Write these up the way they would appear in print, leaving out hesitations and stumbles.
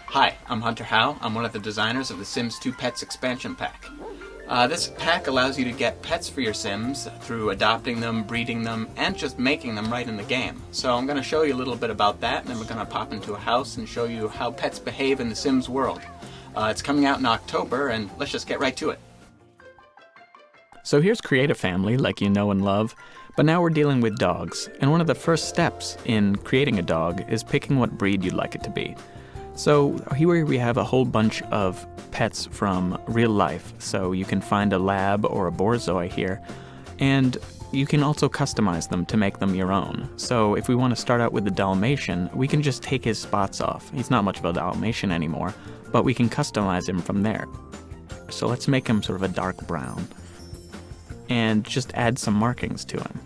Hi, I'm Hunter Howe. I'm one of the designers of the Sims 2 Pets expansion pack. This pack allows you to get pets for your Sims through adopting them, breeding them, and just making them right in the game. So I'm going to show you a little bit about that, and then we're going to pop into a house and show you how pets behave in the Sims world. It's coming out in October, and let's just get right to it. So here's Create a Family, like you know and love, but now we're dealing with dogs, and one of the first steps in creating a dog is picking what breed you'd like it to be. So here we have a whole bunch of pets from real life, so you can find a lab or a borzoi here, and you can also customize them to make them your own. So if we want to start out with the Dalmatian, we can just take his spots off. He's not much of a Dalmatian anymore, but we can customize him from there. So let's make him sort of a dark brown, and just add some markings to him.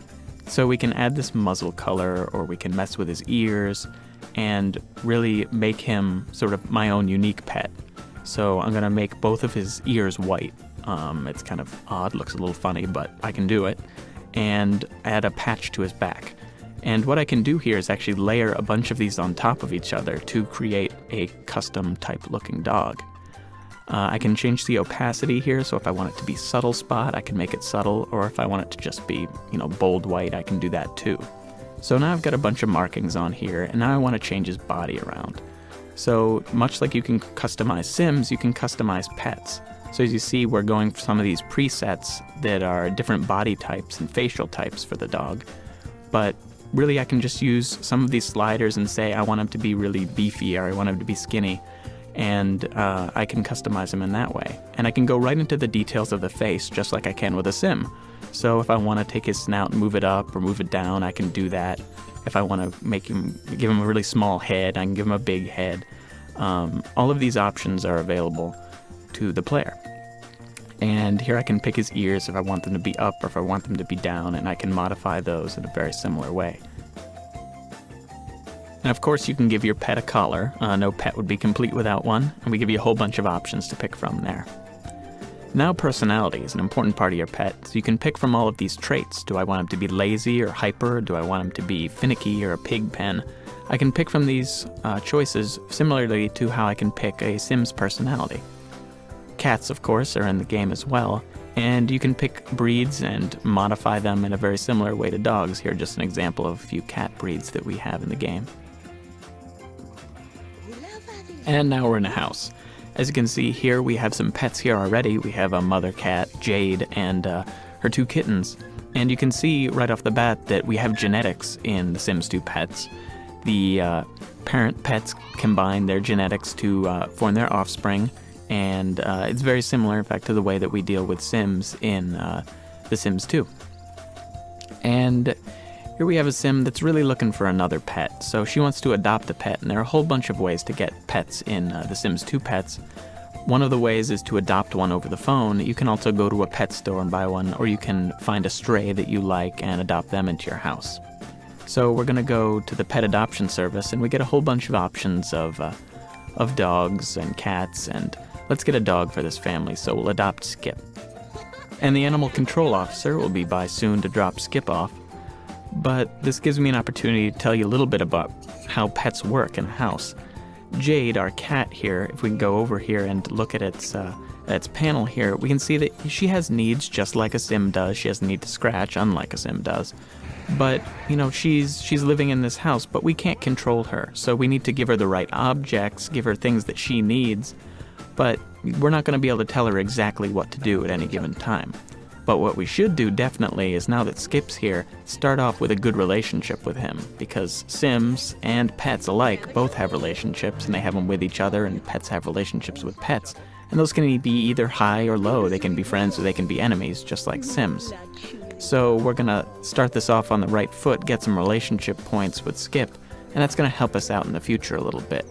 So we can add this muzzle color, or we can mess with his ears, and really make him sort of my own unique pet. So I'm gonna make both of his ears white. It's kind of odd, looks a little funny, but I can do it. And add a patch to his back. And what I can do here is actually layer a bunch of these on top of each other to create a custom type looking dog. I can change the opacity here, so if I want it to be subtle spot, I can make it subtle, or if I want it to just be, bold white, I can do that too. So now I've got a bunch of markings on here, and now I want to change his body around. So much like you can customize Sims, you can customize pets. So as you see, we're going for some of these presets that are different body types and facial types for the dog. But really I can just use some of these sliders and say I want him to be really beefy or I want him to be skinny. And I can customize him in that way. And I can go right into the details of the face just like I can with a Sim. So if I want to take his snout and move it up or move it down, I can do that. If I want to give him a really small head, I can give him a big head. All of these options are available to the player. And here I can pick his ears if I want them to be up or if I want them to be down, and I can modify those in a very similar way. And of course you can give your pet a collar. No pet would be complete without one, and we give you a whole bunch of options to pick from there. Now personality is an important part of your pet, so you can pick from all of these traits. Do I want him to be lazy or hyper? Do I want him to be finicky or a pig pen? I can pick from these choices similarly to how I can pick a Sim's personality. Cats, of course, are in the game as well, and you can pick breeds and modify them in a very similar way to dogs. Here, just an example of a few cat breeds that we have in the game. And now we're in a house. As you can see here, we have some pets here already. We have a mother cat, Jade, and her 2 kittens. And you can see right off the bat that we have genetics in The Sims 2 Pets. The parent pets combine their genetics to form their offspring, and it's very similar, in fact, to the way that we deal with Sims in The Sims 2. And here we have a Sim that's really looking for another pet. So she wants to adopt a pet, and there are a whole bunch of ways to get pets in The Sims 2 Pets. One of the ways is to adopt one over the phone. You can also go to a pet store and buy one, or you can find a stray that you like and adopt them into your house. So we're going to go to the pet adoption service, and we get a whole bunch of options of dogs and cats, and let's get a dog for this family, so we'll adopt Skip. And the animal control officer will be by soon to drop Skip off. But this gives me an opportunity to tell you a little bit about how pets work in a house. Jade, our cat here, if we can go over here and look at its panel here, we can see that she has needs just like a Sim does. She has a need to scratch, unlike a Sim does. But, she's living in this house, but we can't control her. So we need to give her the right objects, give her things that she needs. But we're not going to be able to tell her exactly what to do at any given time. But what we should do definitely is, now that Skip's here, start off with a good relationship with him, because Sims and pets alike both have relationships, and they have them with each other, and pets have relationships with pets. And those can be either high or low. They can be friends or they can be enemies, just like Sims. So we're going to start this off on the right foot, get some relationship points with Skip, and that's going to help us out in the future a little bit.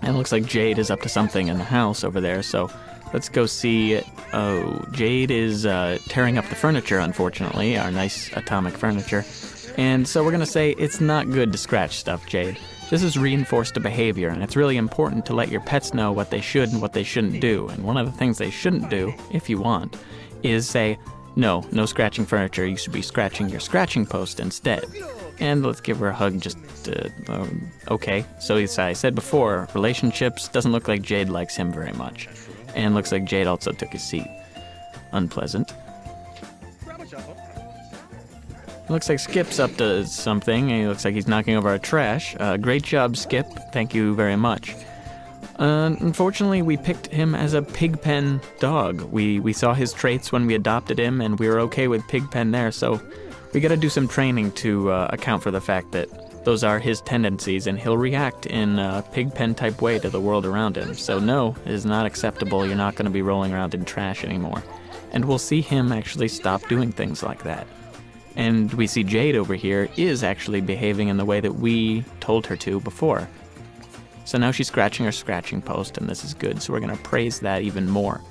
And it looks like Jade is up to something in the house over there, so let's go see. Oh, Jade is tearing up the furniture, unfortunately, our nice atomic furniture. And so we're going to say it's not good to scratch stuff, Jade. This is reinforced a behavior, and it's really important to let your pets know what they should and what they shouldn't do. And one of the things they shouldn't do, if you want, is say, no scratching furniture, you should be scratching your scratching post instead. And let's give her a hug, just, okay. So as I said before, relationships, doesn't look like Jade likes him very much. And looks like Jade also took his seat. Unpleasant. Looks like Skip's up to something. He looks like he's knocking over our trash. Great job, Skip. Thank you very much. Unfortunately, we picked him as a pigpen dog. We saw his traits when we adopted him, and we were okay with pigpen there, so we gotta do some training to account for the fact that those are his tendencies, and he'll react in a pigpen-type way to the world around him. So no, it is not acceptable. You're not gonna be rolling around in trash anymore. And we'll see him actually stop doing things like that. And we see Jade over here is actually behaving in the way that we told her to before. So now she's scratching her scratching post, and this is good, so we're going to praise that even more.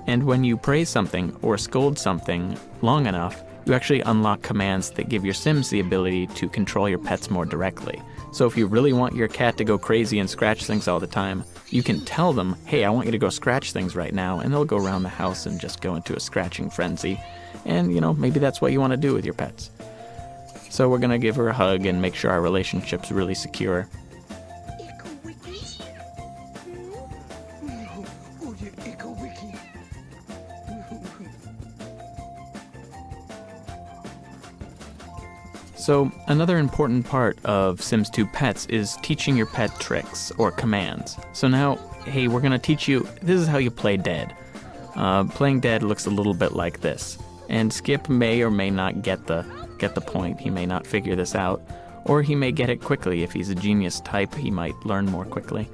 And when you praise something or scold something long enough, you actually unlock commands that give your Sims the ability to control your pets more directly. So if you really want your cat to go crazy and scratch things all the time, you can tell them, hey, I want you to go scratch things right now, and they'll go around the house and just go into a scratching frenzy. And, maybe that's what you want to do with your pets. So we're going to give her a hug and make sure our relationship's really secure. So another important part of Sims 2 Pets is teaching your pet tricks or commands. So now, hey, we're going to teach you, this is how you play dead. Playing dead looks a little bit like this. And Skip may or may not get the point. He may not figure this out. Or he may get it quickly. If he's a genius type, he might learn more quickly.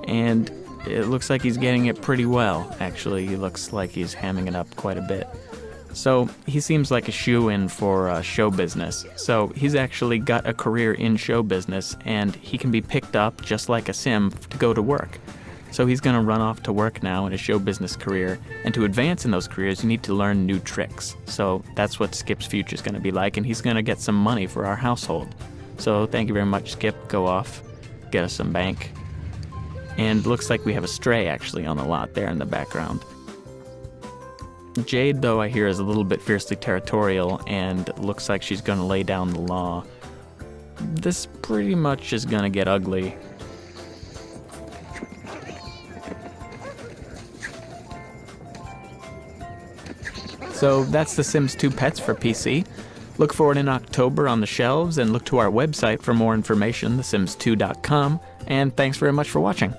And it looks like he's getting it pretty well, actually. He looks like he's hamming it up quite a bit. So he seems like a shoo-in for show business. So he's actually got a career in show business, and he can be picked up just like a sim to go to work. So he's going to run off to work now in a show business career, and to advance in those careers, you need to learn new tricks. So that's what Skip's future is going to be like, and he's going to get some money for our household. So thank you very much, Skip. Go off, get us some bank. And looks like we have a stray actually on the lot there in the background. Jade, though, I hear is a little bit fiercely territorial and looks like she's going to lay down the law. This pretty much is going to get ugly. So that's The Sims 2 Pets for PC. Look for it in October on the shelves, and look to our website for more information, thesims2.com, and thanks very much for watching.